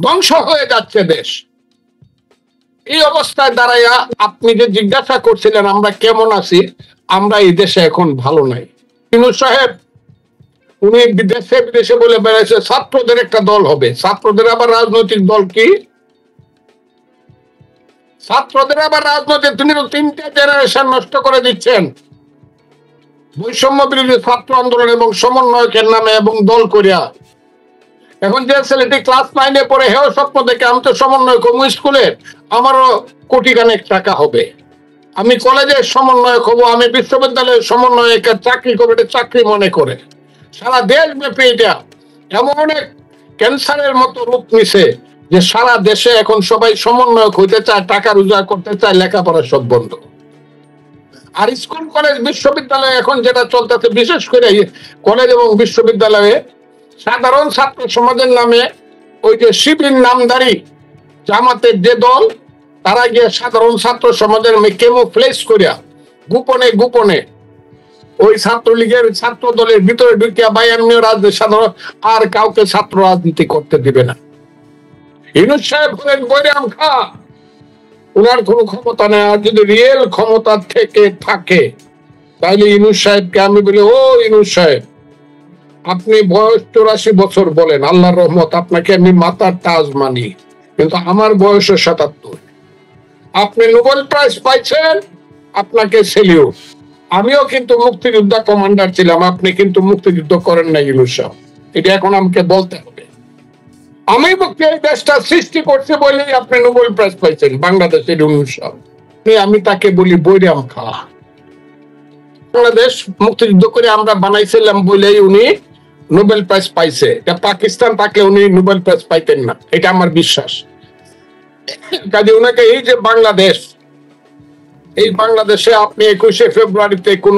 ধ্বংস হয়ে যাচ্ছে দেশ। এই অবস্থায় দাঁড়াইয়া আপনি যে জিজ্ঞাসা করছিলেন আমরা কেমন আছি, আমরা এই দেশে এখন ভালো নাই। ইউনূস সাহেব উনি বিদেশে বিদেশে বলে বেড়াইছে ছাত্রদের একটা দল হবে। ছাত্রদের আবার রাজনৈতিক দল কি? ছাত্রদের আবার রাজনৈতিক, তিনি তো 3টে জেনারেশন নষ্ট করে দিচ্ছেন বৈষম্য বিরোধী ছাত্র আন্দোলন এবং সমন্বয়কের নামে এবং দল করিয়া। এখন যে ছেলেটি ক্লাস 9-এ পড়ে হেও স্বপ্ন দেখে আমি তো সমন্বয় করবো স্কুলের, আমারও কোটি খানেক টাকা হবে, আমি কলেজের সমন্বয়ক হবো, আমি বিশ্ববিদ্যালয়ের সমন্বয়কের চাকরি করবো, এটা চাকরি মনে করে সারা দেশব্যাপী এটা এমন অনেক ক্যান্সারের মতো রূপ নিছে যে সারা দেশে এখন সবাই সমন্বয়ক হইতে চায়, টাকা রোজগার করতে চায়, লেখাপড়া সব বন্ধ। আর স্কুল কলেজ বিশ্ববিদ্যালয়ে এখন যেটা চলতেছে, বিশেষ করে কলেজ এবং বিশ্ববিদ্যালয়ে সাধারণ ছাত্র সমাজের নামে ওই যে শিবির নামধারী জামাতের যে দল, তারা গিয়ে সাধারণ ছাত্র সমাজের ক্যামোফ্লেজ করিয়া গোপনে গোপনে ওই ছাত্রলীগের ছাত্র দলের ভিতরে ঢুকিয়া বা এমনি রাজনীতি সাধারণ আর কাউকে ছাত্র রাজনীতি করতে দিবে না। ইউনূস সাহেব হলেন বৈরাম খা, ওনার কোনো ক্ষমতা নেই। আর যদি রিয়েল ক্ষমতা থেকে থাকে তাহলে ইউনূস সাহেবকে আমি বলি, ও ইউনূস সাহেব আপনি বয়স 84 বছর বলেন, আল্লাহর রহমত আপনাকে আমি মাথার তাজ মানি, কিন্তু আমার বয়স 77। আপনি নোবেল প্রাইজ পাইছেন, আপনাকে সেলিউট। আমিও কিন্তু মুক্তিযোদ্ধা কমান্ডার ছিলাম, আপনি কিন্তু মুক্তিযুদ্ধ করেন না ইউনূস সাহেব, এটা এখন আমাকে বলতে হবে। আমি মুক্তি এই দেশটা সৃষ্টি করছি বলেই আপনি নোবেল প্রাইজ পাইছেন বাংলাদেশের ইউনূস সাহেব। আমি তাকে বলি বৈরাম খা। বাংলাদেশ মুক্তিযুদ্ধ করে আমরা বানাইছিলাম বলেই উনি নোবেল প্রাইজ পাইছে। পাকিস্তান থাকলে উনি নোবেল প্রাইজ পাইতেন না, এটা আমার বিশ্বাস। কাজে ওনাকে এই যে বাংলাদেশ, এই বাংলাদেশে আপনি 21শে ফেব্রুয়ারিতে কোন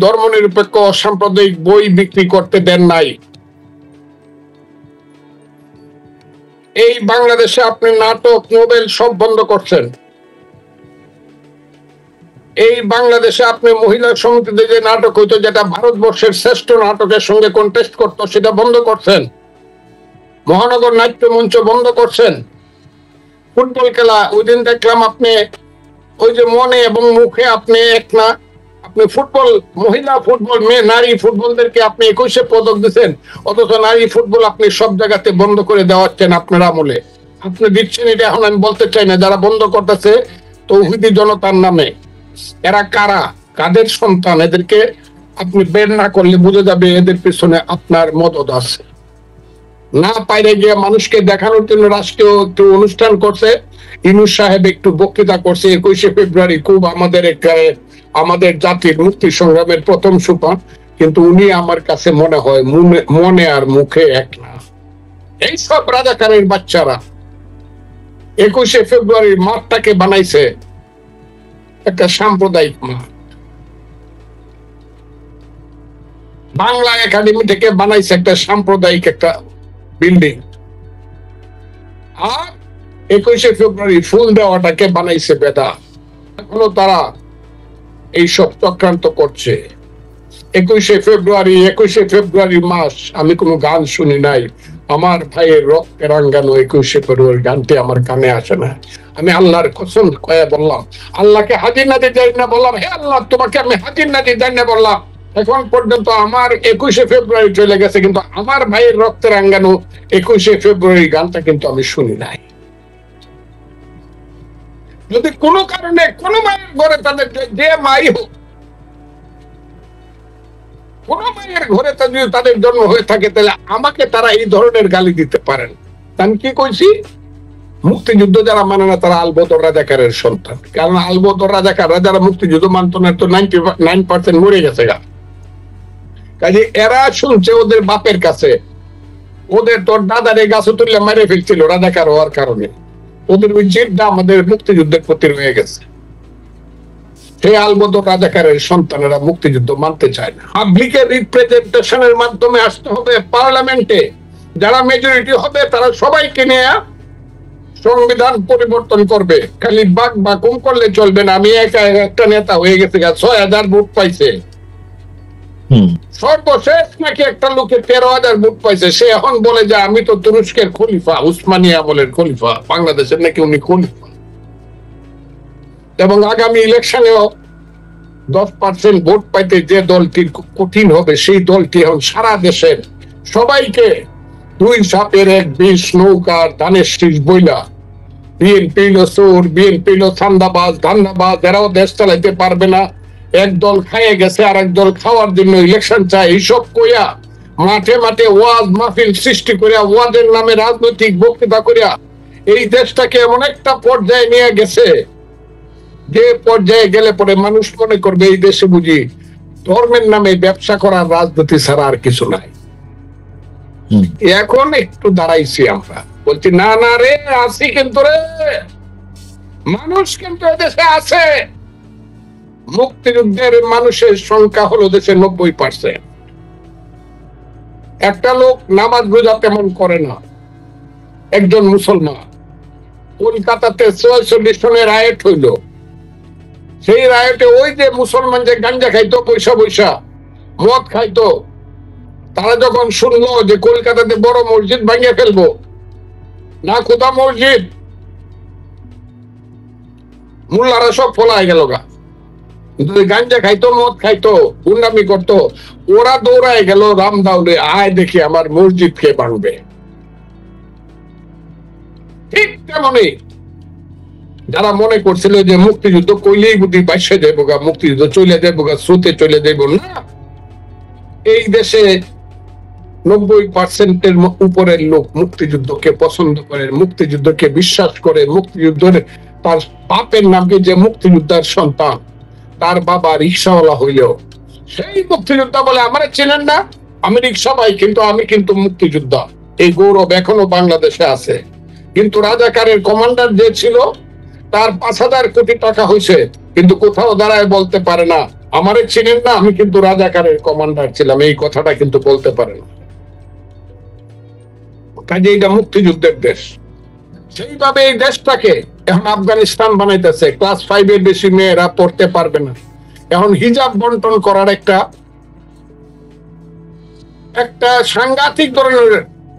ধর্মনিরপেক্ষ অসাম্প্রদায়িক বই বিক্রি করতে দেন নাই। এই বাংলাদেশে আপনি নাটক, নোবেল সব বন্ধ করছেন। এই বাংলাদেশে আপনি মহিলা সমিতিতে যে নাটক হইতো, যেটা ভারতবর্ষের শ্রেষ্ঠ নাটকের সঙ্গে কন্টেস্ট করতো, সেটা বন্ধ করছেন। মহানগর নাট্য মঞ্চ বন্ধ করছেন। ফুটবল খেলা ওই দিন দেখলাম আপনি ওই যে মনে এবং মুখে আপনি এক না, আপনি ফুটবল, মহিলা ফুটবল, মেয়ে নারী ফুটবলদেরকে আপনি 21শে পদক দিচ্ছেন, অথচ নারী ফুটবল আপনি সব জায়গাতে বন্ধ করে দেওয়াচ্ছেন আপনার আমলে। আপনি দিচ্ছেন, এটা এখন আমি বলতে চাই না। যারা বন্ধ করতেছে তৌহিদি জনতার নামে, এরা কারা, কাদের সন্তান, এদেরকে আপনি বের না করলে বুঝে যাবে এদের পিছনে আপনার মদত আছে। না পাইরে গিয়ে মানুষকে দেখানোর জন্য রাষ্ট্রীয় একটু অনুষ্ঠান করছে, ইউনূস সাহেব একটু বক্তৃতা করছে 21শে ফেব্রুয়ারি, খুব আমাদের জাতির মুক্তি সংগ্রামের প্রথম সোপান, কিন্তু উনি আমার কাছে মনে হয় মনে আর মুখে এক না। এইসব রাজাকারের বাচ্চারা 21শে ফেব্রুয়ারির মাঠটাকে বানাইছে একটা সাম্প্রদায়িক মাঠ। বাংলা একাডেমি থেকে বানাইছে একটা সাম্প্রদায়িক একটা বিল্ডিং, আর 21শে ফেব্রুয়ারি ফুল দেওয়াটাকে বানাইছে বেদা। এখনো তারা এইসব চক্রান্ত করছে। 21শে ফেব্রুয়ারি মাস, আমি কোনো গান শুনি নাই। আমার ভাইয়ের রক্তে রাঙ্গানো 21শে ফেব্রুয়ারি গানটি আমার কানে আসে না। আমি আল্লাহর কসম কয়ে বললাম, আল্লাহকে হাজির নাজির যাই না বললাম, হে আল্লাহ তোমাকে আমি হাজির নাজির যাই না বললাম। এখন পর্যন্ত আমার 21শে ফেব্রুয়ারি চলে গেছে, কিন্তু আমার ভাইয়ের রক্তে রাঙ্গানো 21শে ফেব্রুয়ারি গানটা কিন্তু আমি শুনি নাই। যদি কোনো কারণে কোনো মায়ের ঘরে, তাদের যে মাই হোক, কোন মায়ের ঘরে যদি তাদের জন্ম হয়ে থাকে, তাহলে আমাকে তারা এই ধরনের গালি দিতে পারেন। আমি কি কইছি, মুক্তিযুদ্ধ যারা মানে না তারা আলবদর রাজাকারের সন্তান। কারণ আলবদর রাজাকাররা যারা মুক্তিযুদ্ধ মানত না, তো 99% মরে গেছে গা। কাজে এরা শুনছে ওদের বাপের কাছে, ওদের তোর দাদারে গাছে তুললে মেরে ফেলছিল রাজাকার হওয়ার কারণে, ওদের ওই জেদটা আমাদের মুক্তিযুদ্ধের প্রতি রয়ে গেছে। সেই আলবদর রাজাকারের সন্তানেরা মুক্তিযুদ্ধ মানতে চায় না। পাবলিকের রিপ্রেজেন্টেশনের মাধ্যমে আসতে হবে পার্লামেন্টে, যারা মেজরিটি হবে তারা সবাইকে নিয়ে সংবিধান পরিবর্তন করবে। খালি বাক বাকুম করলে চলবে না। আমি একটা নেতা হয়ে গেছে, 6000 ভোট পাইছে, সর্বশেষ নাকি একটা লোকে 13,000 ভোট পাইছে, সে এখন বলে যে আমি তো তুরস্কের খলিফা, উসমানিয়া আমলের খলিফা, বাংলাদেশের নাকি উনি খলিফা। এবং আগামী ইলেকশনেও 10% ভোট পাইতে যে দলটির কঠিন হবে, সেই দলটি এখন সারা দেশের সবাইকে 2 সাপের 1 বিষ নৌকার ধানের শীষ বইলা, বিএনপি হলো চোর, বিএনপি হলো ধান্দাবাজ, এরাও দেশ চালাইতে পারবে না, এক দল খাইয়ে গেছে আর এক দল খাওয়ার জন্য ইলেকশন চায়, এইসব কইয়া মাঠে মাঠে ওয়াজ মাহফিল সৃষ্টি করিয়া, ওয়াজের নামে রাজনৈতিক বক্তৃতা করিয়া এই দেশটাকে এমন একটা পর্যায়ে নিয়ে গেছে, যে পর্যায়ে গেলে পরে মানুষ মনে করবে এই দেশে বুঝি ধর্মের নামে ব্যবসা করার রাজনীতি ছাড়া আর কিছু নাই। এখন একটু দাঁড়াইছি আমরা, বলছি না না রে, আছি কিন্তু রে, মানুষ কিন্তু এদেশে আছে। মুক্তিযুদ্ধের মানুষের সংখ্যা হলো দেশে 90%। একটা লোক নামাজ রোজা তেমন করে না, একজন মুসলমান, কলকাতাতে 44 সনের রায়ট হইল, সেই রায়টে ওই যে মুসলমান যে গাঞ্জা খাইতো, পয়সা পয়সা মদ খাইতো, তারা যখন শুনলো যে কলকাতাতে বড় মসজিদ ভাঙিয়ে ফেলবো, না কোথা মসজিদ, মোল্লারা সব ফলায় গেল গা। কিন্তু গাঞ্জা খাইতো, মদ খাইতো, গুন্ডামি করতো, ওরা দৌড়ায় গেল রামদাউলে, আয় দেখি আমার মসজিদ কে ভাঙবে। ঠিক তেমনি যারা মনে করছিল যে মুক্তিযুদ্ধ কইলেই বুদ্ধি বাইশে যাইব গা, মুক্তিযুদ্ধ চলে যাইব গা, স্রোতে চলে যাইব, না, এই দেশে 90%-এর উপরের লোক মুক্তিযুদ্ধকে পছন্দ করে, মুক্তিযুদ্ধকে বিশ্বাস করে। মুক্তিযুদ্ধের তার বাপের নামকে যে মুক্তিযোদ্ধার সন্তান, তার বাবা রিক্সাওয়ালা হইলেও সেই মুক্তিযোদ্ধা বলে আমার চেনেন না, আমি রিক্সা ভাই, কিন্তু আমি কিন্তু মুক্তিযোদ্ধা। এই গৌরব এখনো বাংলাদেশে আছে। কিন্তু রাজাকারের কমান্ডার যে ছিল, তার 5,000 কোটি টাকা হয়েছে, কিন্তু কোথাও দাঁড়ায় বলতে পারে না আমারে চিনেন না, আমি কিন্তু রাজাকারের কমান্ডার ছিলাম, এই কথাটা কিন্তু বলতে পারে না। কাজে এটা মুক্তিযুদ্ধের দেশ। সেইভাবে এই দেশটাকে এখন আফগানিস্তান বানাইতেছে। ক্লাস 5 এর বেশি মেয়েরা পড়তে পারবে না। এখন হিজাব বন্টন করার একটা সাংঘাতিক ধরনের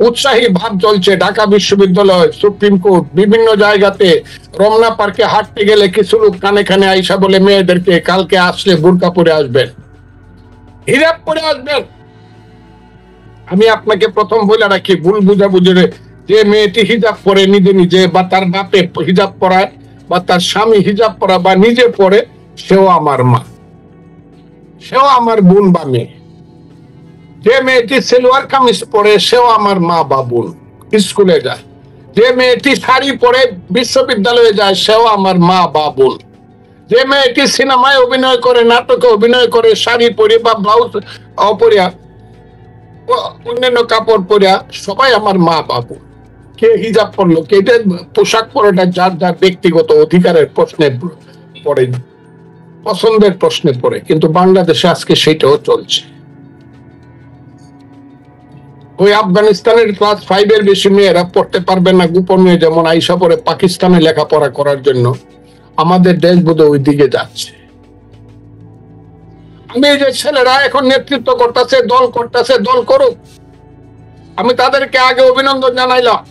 উৎসাহী ভাব চলছে। ঢাকা বিশ্ববিদ্যালয়, সুপ্রিম কোর্ট, বিভিন্ন জায়গাতে, রমনা পার্কে হাঁটতে গেলে কিছু লোক কানে কানে আইসা বলে মেয়েদেরকে কালকে আসলে বোরকা পরে আসবেন, হিজাব পরে আসবেন। আমি আপনাকে প্রথম বলে রাখি, ভুল বুঝাবুঝি, যে মেয়েটি হিজাব পরে নিজে নিজে, বা তার বাপে হিজাব পরায়, বা তার স্বামী হিজাব পরা, বা নিজে পরে, সেও আমার মা, সেও আমার বোন বা মেয়ে। যে মেয়েটি সেলোয়ার কামিজ পরে, সেও আমার মা বা বোন, স্কুলে যায়। যে মেয়েটি শাড়ি পরে বিশ্ববিদ্যালয়ে যায়, সেও আমার মা বা বোন। যে মেয়েটি সিনেমায় অভিনয় করে, নাটকে অভিনয় করে, শাড়ি পরে বা ব্লাউজ অপরিয়া, অন্যান্য কাপড় পরিয়া, সবাই আমার মা বাবু। কে হিজাব পরলো, কে পোশাক পরাটা যার যার ব্যক্তিগত অধিকারের প্রশ্নে পড়ে, পছন্দের প্রশ্নে পড়ে। কিন্তু বাংলাদেশে আজকে সেটাও চলছে। ওই আফগানিস্তানের ক্লাস 5 এর বেশি মেয়েরা পড়তে পারবে না গোপনে, যেমন আইসা পরে পাকিস্তানে লেখাপড়া করার জন্য। আমাদের দেশ বোধহয় ওই দিকে যাচ্ছে। আমি যে ছেলেরা এখন নেতৃত্ব করতেছে, দল করতেছে, দল করুক, আমি তাদেরকে আগে অভিনন্দন জানাইলাম।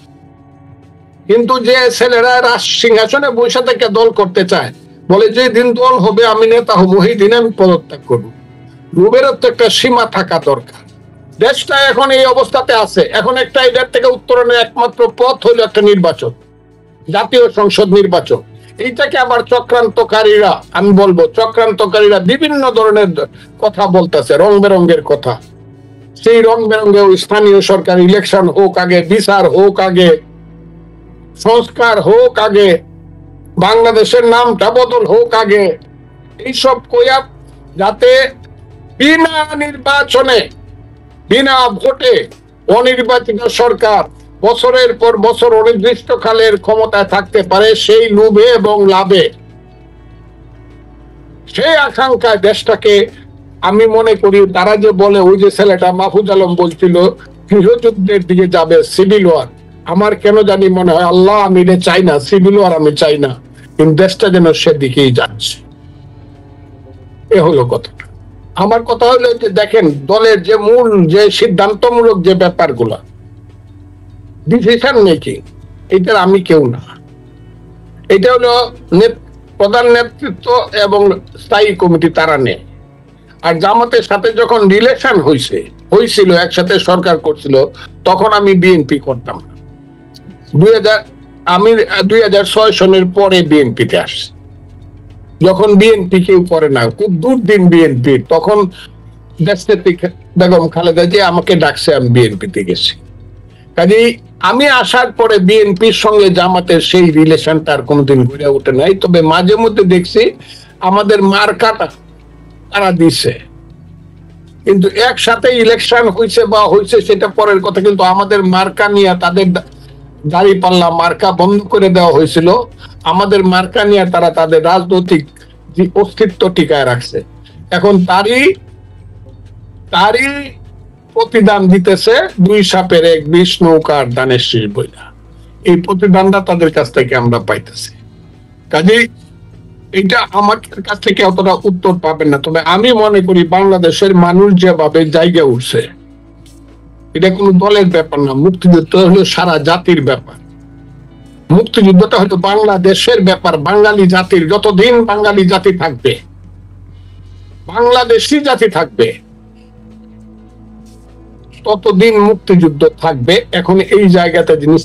কিন্তু যে ছেলেরা সিংহাসনে বসে থেকে দল করতে চায়, বলে যে দিন দল হবে আমি নেতা হবো, সেই দিন আমি পদত্যাগ করবো। লোভেরও তো একটা সীমা থাকা দরকার। দেশটা এখন এই অবস্থাতে আছে। এখন একটা এটার থেকে উত্তরণের একমাত্র পথ হলো একটা নির্বাচন, জাতীয় সংসদ নির্বাচন। এইটাকে আবার চক্রান্তকারীরা, আমি বলবো চক্রান্তকারীরা বিভিন্ন ধরনের কথা বলতেছে, রং বেরঙ্গের কথা। সেই রং বেরঙ্গে স্থানীয় সরকার ইলেকশন হোক আগে, বিচার হোক আগে, সংস্কার হোক আগে, বাংলাদেশের নামটা বদল হোক আগে, এইসব কইয়া যাতে বিনা নির্বাচনে, বিনা ভোটে অনির্বাচিত সরকার বছরের পর বছর অনির্দিষ্টকালের ক্ষমতায় থাকতে পারে, সেই লোভে এবং লাভে, সেই আকাঙ্ক্ষায় দেশটাকে, আমি মনে করি তারা যে বলে, ওই যে ছেলেটা মাহফুজ আলম বলছিল গৃহযুদ্ধের দিকে যাবে, সিভিল ওয়ার, আমার কেন জানি মনে হয় আল্লাহ আমি এটা চাই না, সিভিল ওয়ার আমি চাই না, কিন্তু দেশটা যেন সেদিকেই যাচ্ছে। এ হলো কথাটা। আমার কথা হলো যে দেখেন, দলের যে মূল যে সিদ্ধান্তমূলক যে ব্যাপারগুলো, ডিসিশন মেকিং, এটার আমি কেউ না। এটা হলো প্রধান নেতৃত্ব এবং স্থায়ী কমিটি, তারা নেয়। আর জামাতের সাথে যখন রিলেশন হয়েছিল, একসাথে সরকার করছিল, তখন আমি বিএনপি করতাম। আমি 2006 সনের পরে বিএনপিতে আসছি, যখন বিএনপি কেউ করে না, খুব দুর্দিন বিএনপি, তখন দেশনেত্রী বেগম খালেদা জিয়া আমাকে ডাকছে, আমি বিএনপিতে গেছি। কাজেই আমি আসার পরে বিএনপির সঙ্গে জামাতের সেই রিলেশনটা আর কোনোদিন গড়ে ওঠে নাই। তবে মাঝে মধ্যে দেখছি আমাদের মার্কাটা তারা দিছে, কিন্তু একসাথে ইলেকশন হয়েছে সেটা পরের কথা, কিন্তু আমাদের মার্কা নিয়ে তাদের দাড়ি পাল্লা মার্কা বন্ধ করে দেওয়া হয়েছিল। আমাদের মার্কা নিয়ে তারা তাদের রাজনৈতিক অস্তিত্ব টিকায় রাখছে। এখন তারই প্রতিদান দিতেছে দুই সাপের এক বিষ, নৌকার দানের শীষ বইলা। এই প্রতিদানটা তাদের কাছ থেকে আমরা পাইতেছি। কাজেই এটা আমার কাছ থেকে অতটা উত্তর পাবেন না। তবে আমি মনে করি বাংলাদেশের মানুষ যেভাবে জায়গা উঠছে, এটা কোনো দলের ব্যাপার না। মুক্তিযুদ্ধ হলো সারা জাতির ব্যাপার। মুক্তিযুদ্ধটা হলো বাংলাদেশের ব্যাপার। বাঙালি জাতির, যতদিন বাঙালি জাতি থাকবে, বাংলাদেশি জাতি থাকবে, ততদিন মুক্তিযুদ্ধ থাকবে। এখন এই জায়গাতে জিনিস